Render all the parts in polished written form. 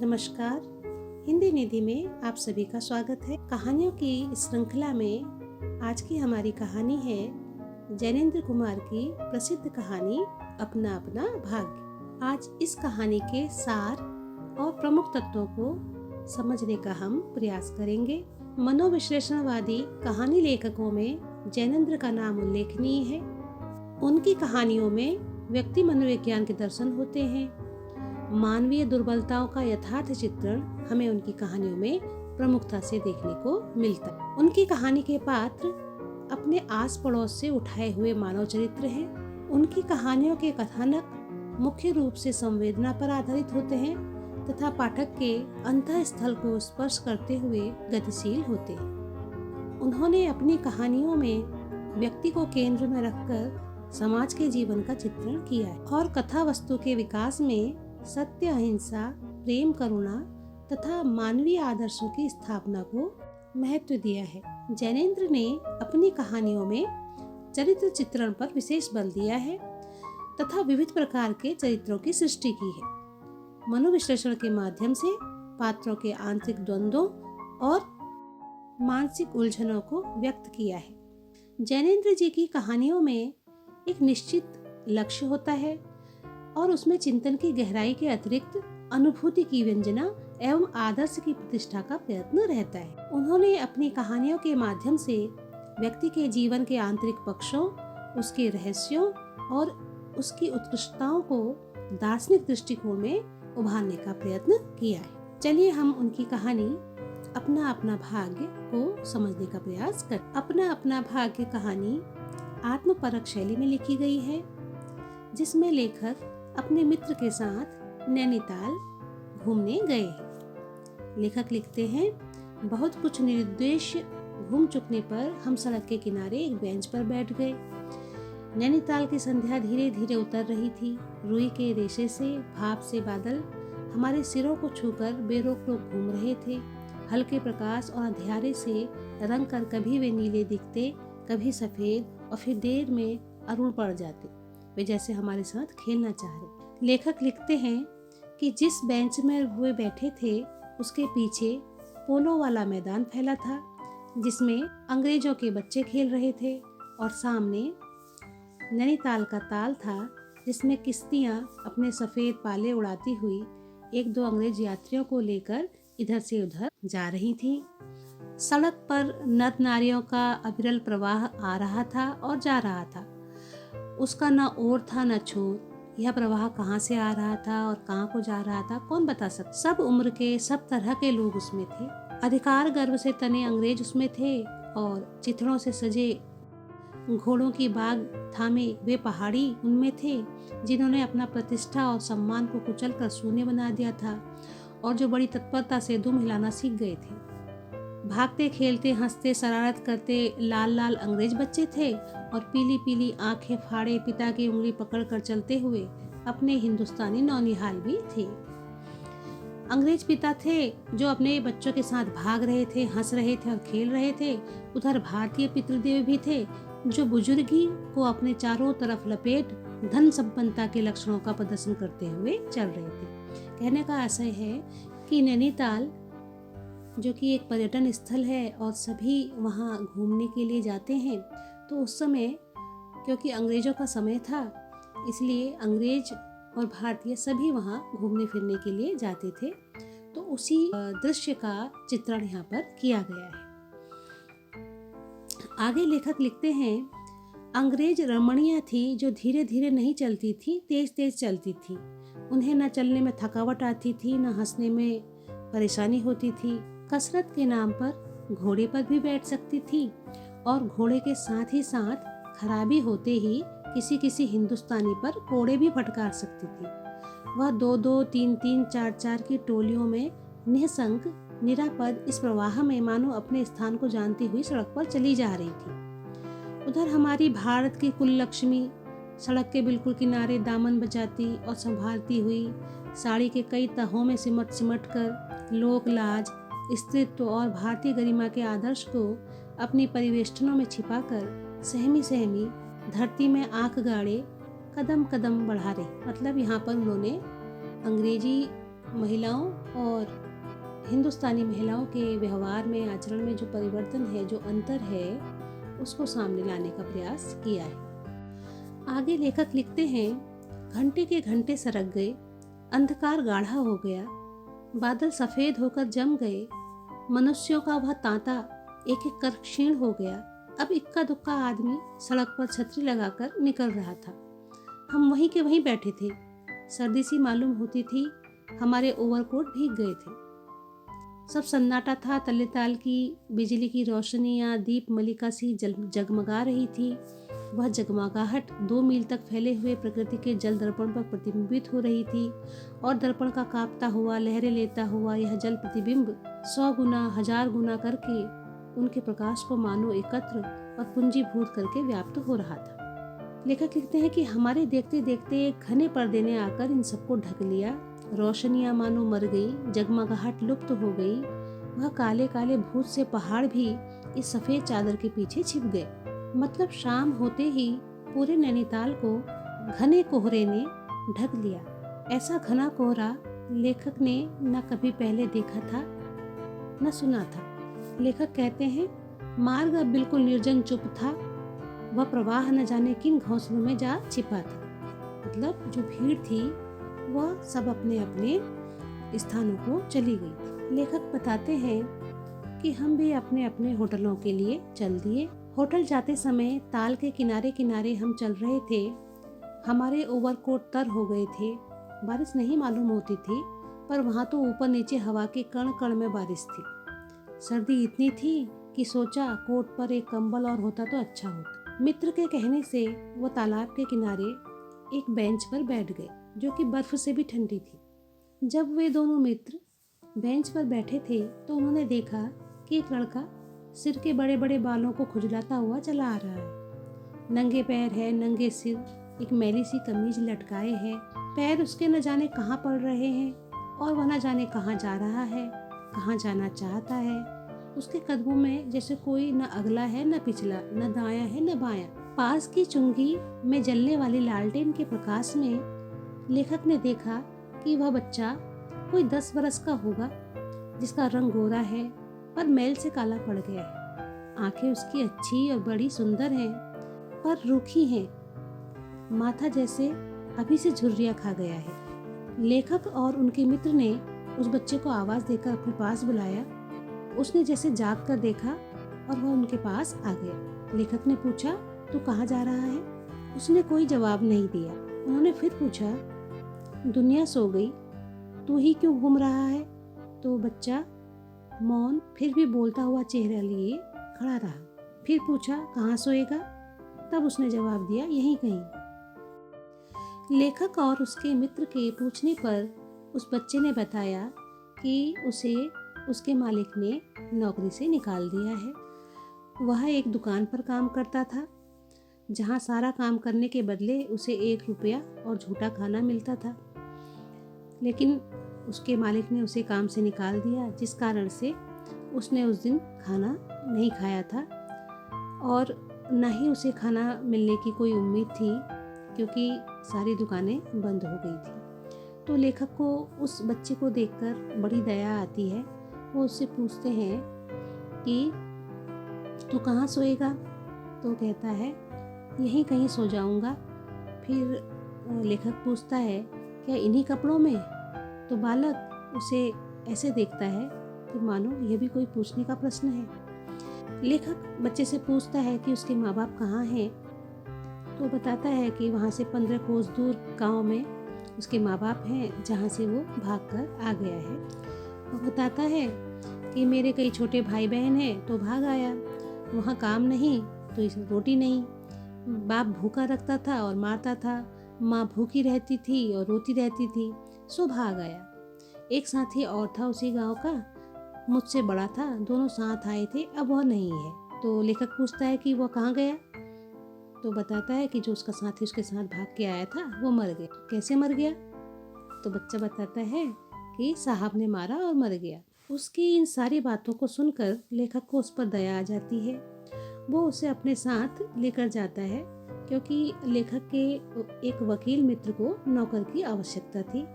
नमस्कार। हिंदी निधि में आप सभी का स्वागत है। कहानियों की इस श्रृंखला में आज की हमारी कहानी है जैनेंद्र कुमार की प्रसिद्ध कहानी अपना अपना भाग्य। आज इस कहानी के सार और प्रमुख तत्वों को समझने का हम प्रयास करेंगे। मनोविश्लेषणवादी कहानी लेखकों में जैनेंद्र का नाम उल्लेखनीय है। उनकी कहानियों में व्यक्ति मनोविज्ञान के दर्शन होते हैं। मानवीय दुर्बलताओं का यथार्थ चित्रण हमें उनकी कहानियों में प्रमुखता से देखने को मिलता है। उनकी कहानी के पात्र अपने आस पड़ोस से उठाए हुए मानव चरित्र हैं। उनकी कहानियों के कथानक मुख्य रूप से संवेदना पर आधारित होते हैं तथा पाठक के अंतःस्थल को स्पर्श करते हुए गतिशील होते हैं। उन्होंने अपनी कहानियों में व्यक्ति को केंद्र में रखकर समाज के जीवन का चित्रण किया है और कथा वस्तु के विकास में सत्य, अहिंसा, प्रेम, करुणा तथा मानवीय आदर्शों की स्थापना को महत्व दिया है। जैनेंद्र ने अपनी कहानियों में चरित्र चित्रण पर विशेष बल दिया है तथा विविध प्रकार के चरित्रों की सृष्टि की है। मनोविश्लेषण के माध्यम से पात्रों के आंतरिक द्वंद्वों और मानसिक उलझनों को व्यक्त किया है। जैनेंद्र जी की कहानियों में एक निश्चित लक्ष्य होता है और उसमें चिंतन की गहराई के अतिरिक्त अनुभूति की व्यंजना एवं आदर्श की प्रतिष्ठा का प्रयत्न रहता है। उन्होंने अपनी कहानियों के माध्यम से व्यक्ति के जीवन के आंतरिक पक्षों, उसके रहस्यों और उसकी उत्कृष्टताओं को दार्शनिक दृष्टिकोण में उभारने का प्रयत्न किया है। चलिए हम उनकी कहानी अपना अपना भाग्य को समझने का प्रयास करें। अपना अपना भाग्य कहानी आत्मपरक शैली में लिखी गई है, जिसमें लेखक अपने मित्र के साथ नैनीताल घूमने गए हैं। लेखक लिखते हैं, बहुत कुछ निरुद्देश्य घूम चुकने पर हम सड़क के किनारे एक बेंच पर बैठ गए। नैनीताल की संध्या धीरे धीरे उतर रही थी। रुई के रेशे से भाप से बादल हमारे सिरों को छूकर बेरोक टोक घूम रहे थे। हल्के प्रकाश और अंधियारे से रंग कर कभी वे नीले दिखते, कभी सफेद और फिर देर में अरुण पड़ जाते। वे जैसे हमारे साथ खेलना चाह रहे। लेखक लिखते हैं कि जिस बेंच में वे बैठे थे उसके पीछे पोलो वाला मैदान फैला था, जिसमें अंग्रेजों के बच्चे खेल रहे थे और सामने नैनीताल का ताल था, जिसमें किश्तियां अपने सफेद पाले उड़ाती हुई एक दो अंग्रेज यात्रियों को लेकर इधर से उधर जा रही थी। सड़क पर नर नारियों का अविरल प्रवाह आ रहा था और जा रहा था। उसका न ओर था न छोर। यह प्रवाह कहाँ से आ रहा था और कहाँ को जा रहा था कौन बता सकता। सब उम्र के, सब तरह के लोग उसमें थे। अधिकार गर्व से तने अंग्रेज उसमें थे और चिथड़ों से सजे घोड़ों की बाग थामे वे पहाड़ी उनमें थे, जिन्होंने अपना प्रतिष्ठा और सम्मान को कुचल कर शून्य बना दिया था और जो बड़ी तत्परता से दुम हिलाना सीख गए थे। भागते खेलते हंसते शरारत करते लाल लाल अंग्रेज बच्चे थे और पीली पीली आंखें फाड़े पिता की उंगली पकड़कर चलते हुए अपने हिंदुस्तानी नौनिहाल भी थे। अंग्रेज पिता थे जो अपने बच्चों के साथ भाग रहे थे, हंस रहे थे और खेल रहे थे। उधर भारतीय पितृदेव भी थे जो बुजुर्गी को अपने चारों तरफ लपेट धन संपन्नता के लक्षणों का प्रदर्शन करते हुए चल रहे थे। कहने का आशय है कि नैनीताल जो कि एक पर्यटन स्थल है और सभी वहाँ घूमने के लिए जाते हैं, तो उस समय क्योंकि अंग्रेजों का समय था, इसलिए अंग्रेज और भारतीय सभी वहाँ घूमने फिरने के लिए जाते थे। तो उसी दृश्य का चित्रण यहाँ पर किया गया है। आगे लेखक लिखते हैं, अंग्रेज रमणियाँ थी जो धीरे धीरे नहीं चलती थी, तेज तेज चलती थी। उन्हें न चलने में थकावट आती थी, न हंसने में परेशानी होती थी। कसरत के नाम पर घोड़े पर भी बैठ सकती थी और घोड़े के साथ ही साथ खराबी होते ही किसी किसी हिंदुस्तानी पर कोड़े भी फटकार सकती थी। वह दो दो तीन तीन चार चार की टोलियों में निःशंक निरापद इस प्रवाह में मानो अपने स्थान को जानती हुई सड़क पर चली जा रही थी। उधर हमारी भारत की कुल लक्ष्मी सड़क के बिल्कुल किनारे दामन बचाती और संभालती हुई साड़ी के कई तहों में सिमट सिमट कर लोक लाज, स्त्रीत्व और भारतीय गरिमा के आदर्श को अपनी परिवेष्टनों में छिपाकर सहमी सहमी धरती में आंख गाड़े कदम कदम बढ़ा रही। मतलब यहाँ पर उन्होंने अंग्रेजी महिलाओं और हिंदुस्तानी महिलाओं के व्यवहार में, आचरण में जो परिवर्तन है, जो अंतर है, उसको सामने लाने का प्रयास किया है। आगे लेखक लिखते हैं, घंटे के घंटे सरक गए, अंधकार गाढ़ा हो गया, बादल सफ़ेद होकर जम गए, मनुष्यों का वह तांता एक एक कर क्षीण हो गया। अब इक्का दुक्का आदमी सड़क पर छतरी लगाकर निकल रहा था। हम वहीं के वहीं बैठे थे। सर्दी सी मालूम होती थी, हमारे ओवरकोट भीग गए थे। सब सन्नाटा था, तले ताल की बिजली की रोशनियाँ दीप मलिका सी जगमगा रही थी। वह जगमगाहट 2 मील तक फैले हुए प्रकृति के जल दर्पण पर प्रतिबिंबित हो रही थी और दर्पण का कांपता हुआ, लहरें लेता हुआ यह जल प्रतिबिंब 100 गुना, 1000 गुना करके उनके प्रकाश को मानो एकत्र और पूंजीभूत करके व्याप्त हो रहा था। लेखक लिखते हैं कि हमारे देखते देखते एक घने पर्दे ने आकर इन सबको ढक लिया। रोशनियां मानो मर गई, जगमगाहट लुप्त हो गई। वह काले काले भूत से पहाड़ भी इस सफेद चादर के पीछे छिप गए। मतलब शाम होते ही पूरे नैनीताल को घने कोहरे ने ढक लिया। ऐसा घना कोहरा लेखक ने न कभी पहले देखा था न सुना था। लेखक कहते हैं, मार्ग अब बिल्कुल निर्जन चुप था। वह प्रवाह न जाने किन घोंसलों में जा छिपा था। मतलब जो भीड़ थी वह सब अपने अपने स्थानों को चली गई थी। लेखक बताते हैं कि हम भी अपने अपने होटलों के लिए चल दिए। होटल जाते समय ताल के किनारे किनारे हम चल रहे थे। हमारे ओवरकोट तर हो गए थे। बारिश नहीं मालूम होती थी, पर वहाँ तो ऊपर नीचे हवा के कण कण में बारिश थी। सर्दी इतनी थी कि सोचा कोट पर एक कंबल और होता तो अच्छा होता। मित्र के कहने से वो तालाब के किनारे एक बेंच पर बैठ गए, जो कि बर्फ से भी ठंडी थी। जब वे दोनों मित्र बेंच पर बैठे थे तो उन्होंने देखा कि एक लड़का सिर के बड़े बड़े बालों को खुजलाता हुआ चला आ रहा है। नंगे पैर है, नंगे सिर, एक मैली सी कमीज लटकाए है। पैर उसके न जाने कहाँ पड़ रहे हैं और वह न जाने कहाँ जा रहा है, कहाँ जाना चाहता है। उसके कदमों में जैसे कोई न अगला है न पिछला, न दायां है न बायां। पास की चुंगी में जलने वाली लालटेन के प्रकाश में लेखक ने देखा कि वह बच्चा कोई 10 बरस का होगा, जिसका रंग गोरा है पर मैल से काला पड़ गया है। आंखें उसकी अच्छी और बड़ी सुंदर हैं, पर रूखी हैं। माथा जैसे अभी से झुर्रियाँ खा गया है। लेखक और उनके मित्र ने उस बच्चे को आवाज देकर अपने पास बुलाया। उसने जैसे जाग कर देखा और वह उनके पास आ गया। लेखक ने पूछा, तू कहाँ जा रहा है? उसने कोई जवाब नहीं दिया। उन्होंने फिर पूछा, दुनिया सो गई, तू ही क्यों घूम रहा है? तो बच्चा मौन फिर भी बोलता हुआ चेहरा लिए खड़ा रहा। फिर पूछा, कहाँ सोएगा? तब उसने जवाब दिया, यहीं कहीं। लेखक और उसके मित्र के पूछने पर उस बच्चे ने बताया कि उसे उसके मालिक ने नौकरी से निकाल दिया है। वह एक दुकान पर काम करता था, जहाँ सारा काम करने के बदले उसे 1 रुपया और झूठा खाना मिलता था। लेकिन उसके मालिक ने उसे काम से निकाल दिया, जिस कारण से उसने उस दिन खाना नहीं खाया था और न ही उसे खाना मिलने की कोई उम्मीद थी, क्योंकि सारी दुकानें बंद हो गई थी। तो लेखक को उस बच्चे को देखकर बड़ी दया आती है। वो उससे पूछते हैं कि तू कहाँ सोएगा? तो कहता है, यहीं कहीं सो जाऊँगा। फिर लेखक पूछता है, क्या इन्हीं कपड़ों में? तो बालक उसे ऐसे देखता है कि मानो यह भी कोई पूछने का प्रश्न है। लेखक बच्चे से पूछता है कि उसके माँ बाप कहाँ हैं। तो बताता है कि वहाँ से 15 कोस दूर गांव में उसके माँ बाप हैं, जहाँ से वो भागकर आ गया है। वो बताता है कि मेरे कई छोटे भाई बहन हैं, तो भाग आया। वहाँ काम नहीं तो इस रोटी नहीं। बाप भूखा रखता था और मारता था, माँ भूखी रहती थी और रोती रहती थी, सो भाग आया। एक साथी और था उसी गांव का, मुझसे बड़ा था, दोनों साथ आए थे, अब वह नहीं है। तो लेखक पूछता है कि वह कहाँ गया? तो बताता है कि जो उसका साथी उसके साथ भाग के आया था वो मर गया। तो कैसे मर गया? तो बच्चा बताता है कि साहब ने मारा और मर गया। उसकी इन सारी बातों को सुनकर लेखक को उस पर दया आ जाती है। वो उसे अपने साथ लेकर जाता है, क्योंकि लेखक के एक वकील मित्र को नौकर की आवश्यकता थी।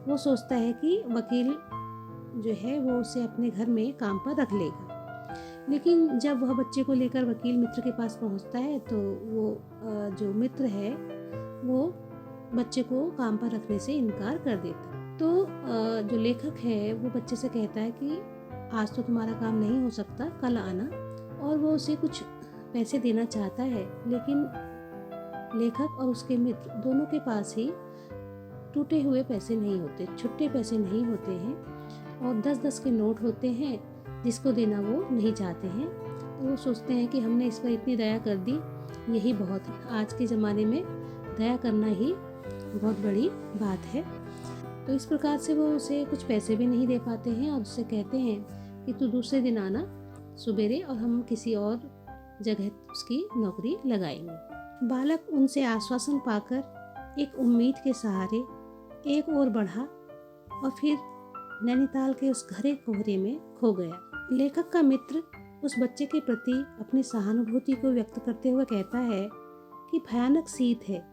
वो सोचता है कि वकील जो है वो उसे अपने घर में काम पर रख लेगा। लेकिन जब वह बच्चे को लेकर वकील मित्र के पास पहुंचता है तो वो जो मित्र है वो बच्चे को काम पर रखने से इनकार कर देता है। तो जो लेखक है वो बच्चे से कहता है कि आज तो तुम्हारा काम नहीं हो सकता, कल आना, और वो उसे कुछ पैसे देना चाहता है। लेकिन लेखक और उसके मित्र दोनों के पास ही टूटे हुए पैसे नहीं होते, छुट्टे पैसे नहीं होते हैं, और 10-10 के नोट होते हैं जिसको देना वो नहीं चाहते हैं। तो वो सोचते हैं कि हमने इस पर इतनी दया कर दी, यही बहुत है। आज के ज़माने में दया करना ही बहुत बड़ी बात है। तो इस प्रकार से वो उसे कुछ पैसे भी नहीं दे पाते हैं और उससे कहते हैं कि तू दूसरे दिन आना सुबेरे और हम किसी और जगह उसकी नौकरी लगाएंगे। बालक उनसे आश्वासन पाकर एक उम्मीद के सहारे एक ओर बढ़ा और फिर नैनीताल के उस घने कोहरे में खो गया। लेखक का मित्र उस बच्चे के प्रति अपनी सहानुभूति को व्यक्त करते हुए कहता है कि भयानक शीत है,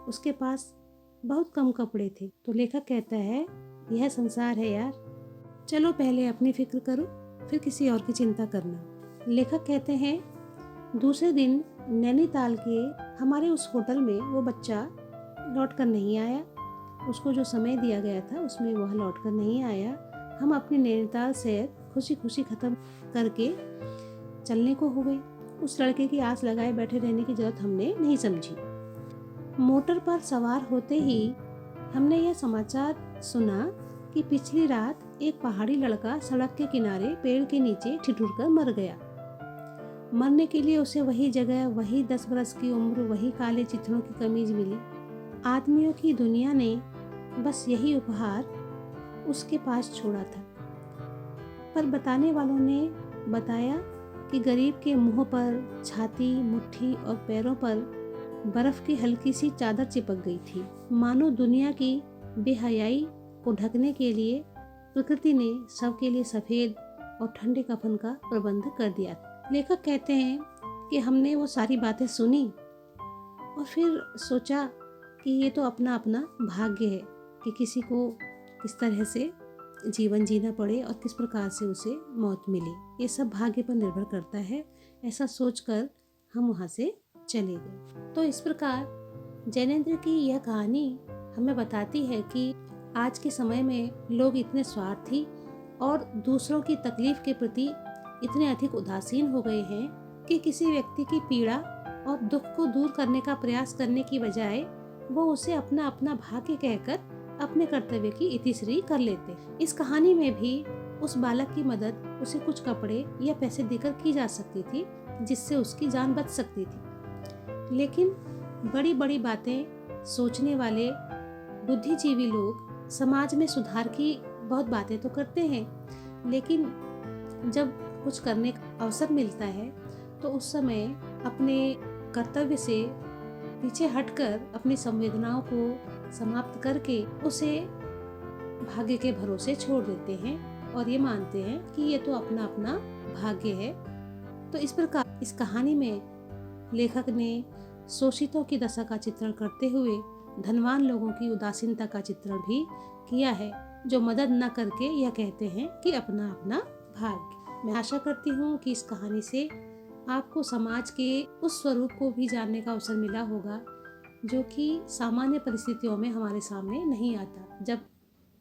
उसके पास बहुत कम कपड़े थे। तो लेखक कहता है यह संसार है यार, चलो पहले अपनी फिक्र करो फिर किसी और की चिंता करना। लेखक कहते हैं दूसरे दिन नैनीताल के हमारे उस होटल में वो बच्चा लौट कर नहीं आया। उसको जो समय दिया गया था उसमें वह लौट कर नहीं आया। हम अपनी नैनीताल सैर खुशी खुशी ख़त्म करके चलने को हो गई। उस लड़के की आस लगाए बैठे रहने की जरूरत हमने नहीं समझी। मोटर पर सवार होते ही हमने यह समाचार सुना कि पिछली रात एक पहाड़ी लड़का सड़क के किनारे पेड़ के नीचे ठिठुर कर मर गया। मरने के लिए उसे वही जगह, वही 10 बरस की उम्र, वही काले चित्रों की कमीज मिली। आदमियों की दुनिया ने बस यही उपहार उसके पास छोड़ा था। पर बताने वालों ने बताया कि गरीब के मुंह पर, छाती, मुट्ठी और पैरों पर बर्फ की हल्की सी चादर चिपक गई थी, मानो दुनिया की बेहयाई को ढकने के लिए प्रकृति ने सबके लिए सफ़ेद और ठंडे कफन का प्रबंध कर दिया था। लेखक कहते हैं कि हमने वो सारी बातें सुनी और फिर सोचा कि ये तो अपना अपना भाग्य है कि किसी को किस तरह से जीवन जीना पड़े और किस प्रकार से उसे मौत मिले। ये सब भाग्य पर निर्भर करता है। ऐसा सोचकर हम वहाँ से चले गए। तो इस प्रकार जैनेंद्र की यह कहानी हमें बताती है कि आज के समय में लोग इतने स्वार्थी और दूसरों की तकलीफ के प्रति इतने अधिक उदासीन हो गए हैं कि किसी व्यक्ति की पीड़ा और दुख को दूर करने का प्रयास करने की बजाय वो उसे अपना अपना भाग्य कहकर अपने कर्तव्य की इतिश्री कर लेते। इस कहानी में भी उस बालक की मदद उसे कुछ कपड़े या पैसे देकर की जा सकती थी जिससे उसकी जान बच सकती थी। लेकिन बड़ी बड़ी बातें सोचने वाले बुद्धिजीवी लोग समाज में सुधार की बहुत बातें तो करते हैं, लेकिन जब कुछ करने का अवसर मिलता है तो उस समय अपने कर्तव्य से पीछे हटकर अपनी संवेदनाओं को समाप्त करके उसे भाग्य के भरोसे छोड़ देते हैं और ये मानते हैं कि ये तो अपना अपना भाग्य है। तो इस प्रकार इस कहानी में लेखक ने शोषितों की दशा का चित्रण करते हुए धनवान लोगों की उदासीनता का चित्रण भी किया है, जो मदद न करके यह कहते हैं कि अपना अपना भाग्य। मैं आशा करती हूँ कि इस कहानी से आपको समाज के उस स्वरूप को भी जानने का अवसर मिला होगा जो कि सामान्य परिस्थितियों में हमारे सामने नहीं आता। जब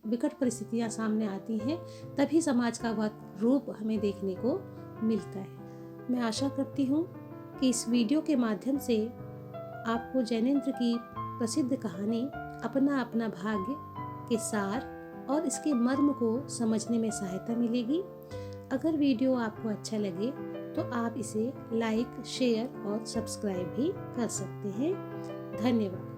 विकट परिस्थितियाँ सामने आती हैं तभी समाज का वह रूप हमें देखने को मिलता है। मैं आशा करती हूँ कि इस वीडियो के माध्यम से आपको जैनेंद्र की प्रसिद्ध कहानी अपना अपना भाग्य के सार और इसके मर्म को समझने में सहायता मिलेगी। अगर वीडियो आपको अच्छा लगे तो आप इसे लाइक, शेयर और सब्सक्राइब भी कर सकते हैं। धन्यवाद।